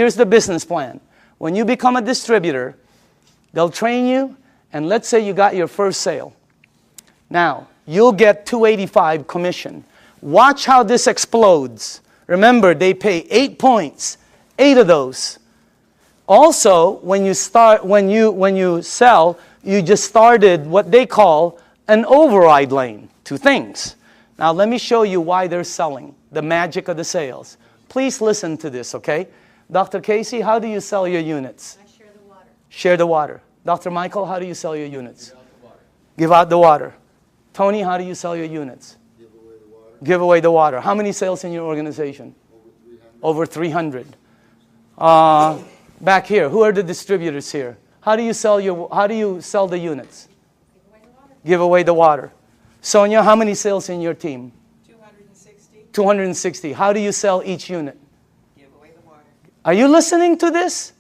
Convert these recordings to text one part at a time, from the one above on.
Here's the business plan. When you become a distributor, they'll train you, and let's say you got your first sale. Now, you'll get $285 commission. Watch how this explodes. Remember, they pay 8 points, 8 of those. Also, when you sell, you just started what they call an override lane. 2 things. Now, let me show you why they're selling, the magic of the sales. Please listen to this, okay? Dr. Casey, how do you sell your units? I share the water. Share the water. Dr. Michael, how do you sell your units? Give out the water. Give out the water. Tony, how do you sell your units? Give away the water. Give away the water. How many sales in your organization? Over 300. Over 300. Back here, who are the distributors here? How do you sell the units? Give away the water. Give away the water. Sonia, how many sales in your team? 260. 260. How do you sell each unit? Give away the water. Are you listening to this?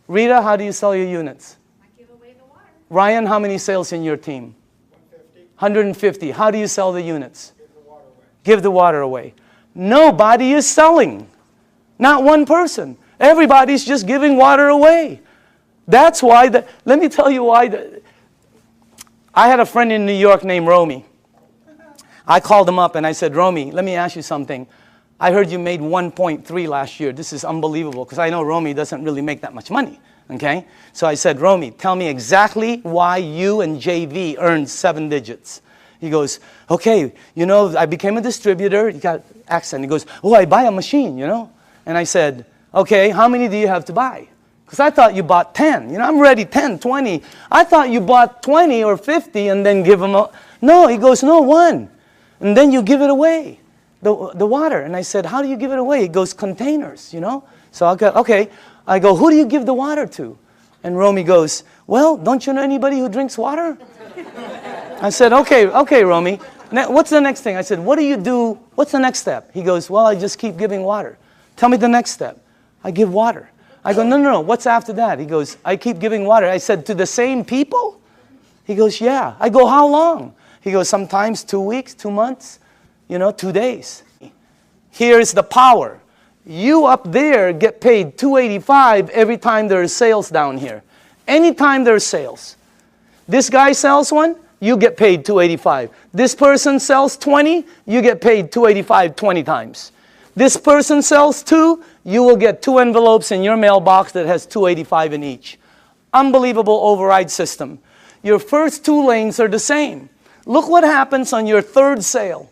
Rita, how do you sell your units? I give away the water. Ryan, how many sales in your team? 150. How do you sell the units? Give the water away. Give the water away. Nobody is selling. Not one person. Everybody's just giving water away. That's why, let me tell you why. I had a friend in New York named Romy. I called him up and I said, Romy, let me ask you something. I heard you made 1.3 last year. This is unbelievable, because I know Romy doesn't really make that much money. Okay? So I said, Romy, tell me exactly why you and JV earned 7 digits. He goes, okay, you know, I became a distributor. He got accent. He goes, oh, I buy a machine, you know. And I said, okay, how many do you have to buy? Because I thought you bought 10. You know, I'm ready 10, 20. I thought you bought 20 or 50 and then give them a... No, he goes, no, 1. And then you give it away, the water. And I said, how do you give it away? He goes, containers, you know. So I go, okay. I go, who do you give the water to? And Romy goes, well, don't you know anybody who drinks water? I said, okay, Romy. What's the next thing? I said, what do you do? What's the next step? He goes, well, I just keep giving water. Tell me the next step. I give water. I go, no. What's after that? He goes, I keep giving water. I said, to the same people? He goes, yeah. I go, how long? He goes, sometimes 2 weeks, 2 months, you know, 2 days. Here's the power. You up there get paid $285 every time there is sales down here. Anytime there's sales. This guy sells one, you get paid $285. This person sells 20, you get paid $285 20 times. This person sells 2, you will get 2 envelopes in your mailbox that has $285 in each. Unbelievable override system. Your first 2 lanes are the same. Look what happens on your 3rd sale.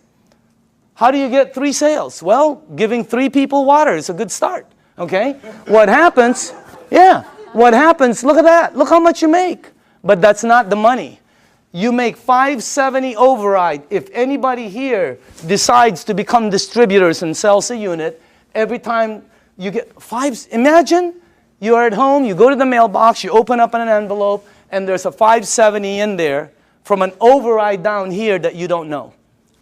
How do you get 3 sales? Well, giving 3 people water is a good start, okay? What happens, what happens, look at that. Look how much you make. But that's not the money. You make $570 override. If anybody here decides to become distributors and sells a unit, every time you get 5, imagine you are at home, you go to the mailbox, you open up an envelope, and there's a $570 in there from an override down here that you don't know.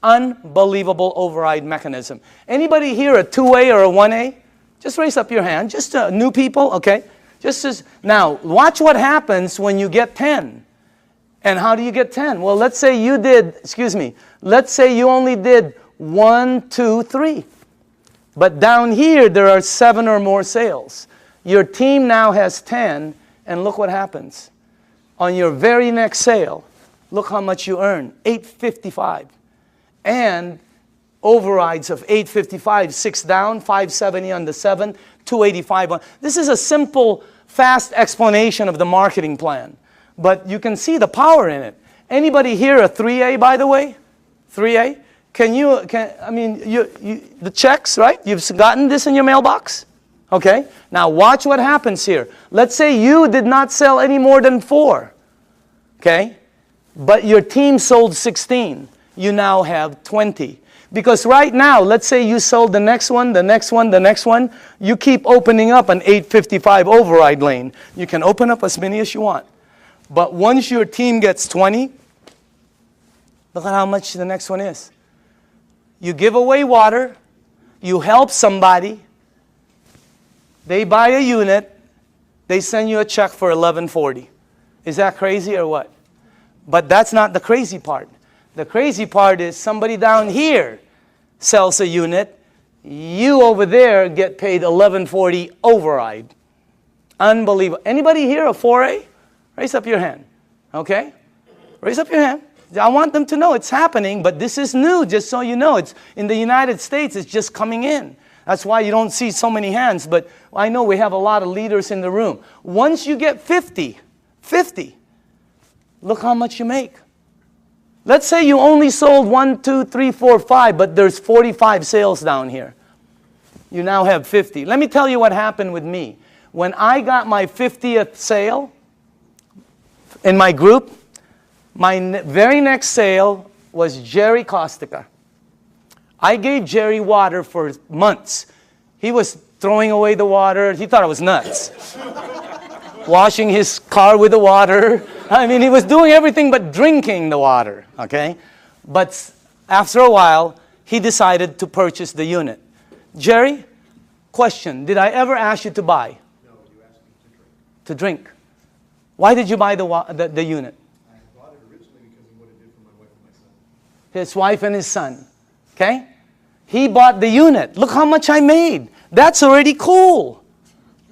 Unbelievable override mechanism. Anybody here a 2A or a 1A? Just raise up your hand. Just new people, okay? Now, watch what happens when you get 10. And how do you get 10? Well, let's say you did, let's say you only did 1, 2, 3. But down here, there are 7 or more sales. Your team now has 10, and look what happens. On your very next sale, look how much you earn, $855. And overrides of $855, 6 down, $570 on the 7, $285 on. This is a simple, fast explanation of the marketing plan. But you can see the power in it. Anybody here a 3A, by the way? 3A? The checks, right? You've gotten this in your mailbox? Okay? Now watch what happens here. Let's say you did not sell any more than 4. Okay? But your team sold 16. You now have 20. Because right now, let's say you sold the next one, the next one, the next one. You keep opening up an 855 override lane. You can open up as many as you want. But once your team gets 20, look at how much the next one is. You give away water. You help somebody. They buy a unit. They send you a check for $11.40. Is that crazy or what? But that's not the crazy part. The crazy part is somebody down here sells a unit. You over there get paid $11.40 override. Unbelievable. Anybody here a 4A? Raise up your hand. Okay? Raise up your hand. I want them to know it's happening, but this is new, just so you know. It's in the United States, it's just coming in. That's why you don't see so many hands, but I know we have a lot of leaders in the room. Once you get 50, look how much you make. Let's say you only sold 1, 2, 3, 4, 5, but there's 45 sales down here. You now have 50. Let me tell you what happened with me. When I got my 50th sale in my group, my very next sale was Jerry Kostica. I gave Jerry water for months. He was throwing away the water. He thought I was nuts. Washing his car with the water. I mean, he was doing everything but drinking the water, okay? But after a while, he decided to purchase the unit. Jerry, question, did I ever ask you to buy? No, you asked me to drink. To drink. Why did you buy the unit? I bought it originally because of what it did for my wife and my son. His wife and his son. Okay? He bought the unit. Look how much I made. That's already cool.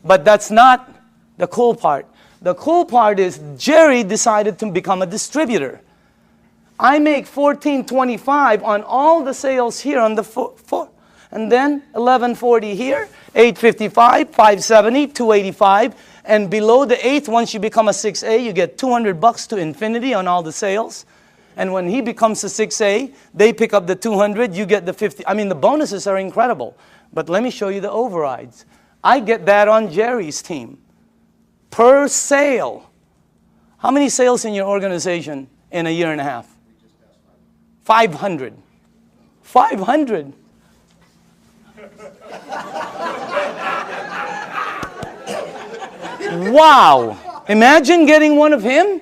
But that's not the cool part. The cool part is Jerry decided to become a distributor. I make $14.25 on all the sales here on the floor. And then $11.40 here, $8.55, $5.70, $2.85. And below the 8th, once you become a 6A, you get $200 to infinity on all the sales. And when he becomes a 6A, they pick up the 200, you get the 50. I mean, the bonuses are incredible. But let me show you the overrides. I get that on Jerry's team. Per sale. How many sales in your organization in a year and a half? 500. 500. Wow. Imagine getting one of him.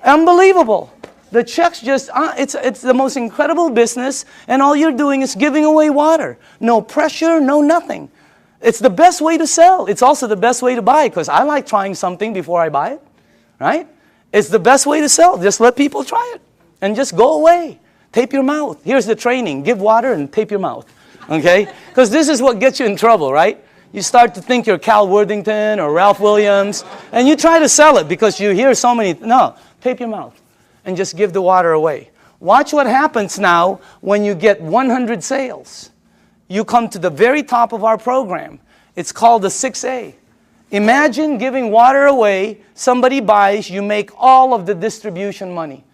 Unbelievable. The checks just, it's the most incredible business, and all you're doing is giving away water. No pressure, no nothing. It's the best way to sell. It's also the best way to buy, because I like trying something before I buy it, right? It's the best way to sell. Just let people try it, and just go away. Tape your mouth. Here's the training. Give water and tape your mouth, okay? Because this is what gets you in trouble, right? You start to think you're Cal Worthington or Ralph Williams, and you try to sell it because you hear so many. No, tape your mouth and just give the water away. Watch what happens now when you get 100 sales. You come to the very top of our program. It's called the 6A. Imagine giving water away, somebody buys, you make all of the distribution money.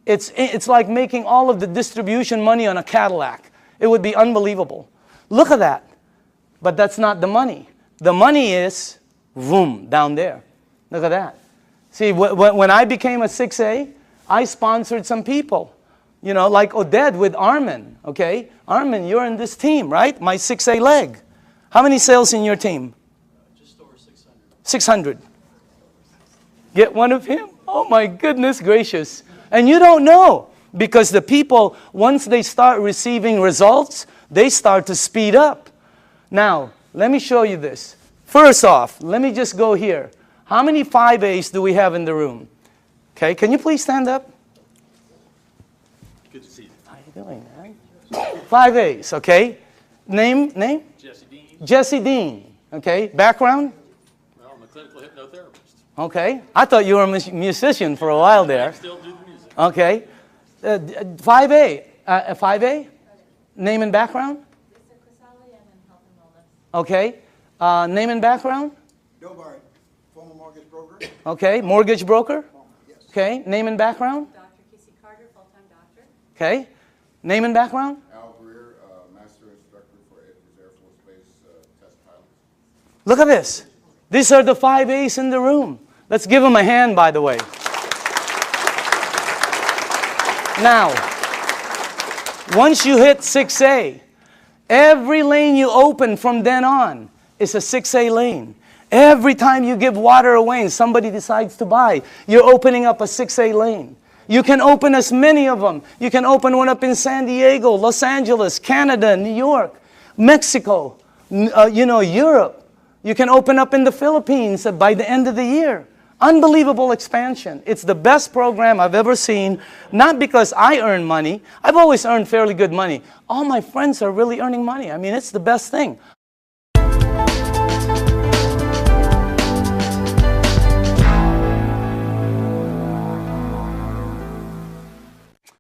It's like making all of the distribution money on a Cadillac. It would be unbelievable. Look at that. But that's not the money. The money is, boom, down there. Look at that. See, when I became a 6A, I sponsored some people. You know, like Oded with Armin, okay? Armin, you're in this team, right? My 6A leg. How many sales in your team? Just over 600. 600. Get one of him? Oh my goodness gracious. And you don't know, because the people, once they start receiving results, they start to speed up. Now, let me show you this. First off, let me just go here. How many 5As do we have in the room? Okay, can you please stand up? Good to see you. How you doing, man? 5As, okay? Name? Jesse Dean. Jesse Dean, okay? Background? Well, I'm a clinical hypnotherapist. Okay. I thought you were a musician for a while there. I still do the music. Okay. 5A. 5A? Name and background? Okay. Name and background? Dobart, former mortgage broker. Okay. Mortgage broker? Yes. Okay. Name and background? Dr. Casey Carter, full-time doctor. Okay. Name and background? Al Greer, master instructor for Edwards Air Force Base test pilot. Look at this. These are the 5As in the room. Let's give them a hand, by the way. Now, once you hit 6A, every lane you open from then on is a 6A lane. Every time you give water away and somebody decides to buy, you're opening up a 6A lane. You can open as many of them. You can open one up in San Diego, Los Angeles, Canada, New York, Mexico, Europe. You can open up in the Philippines by the end of the year. Unbelievable expansion. It's the best program I've ever seen, not because I earn money. I've always earned fairly good money. All my friends are really earning money. I mean, it's the best thing.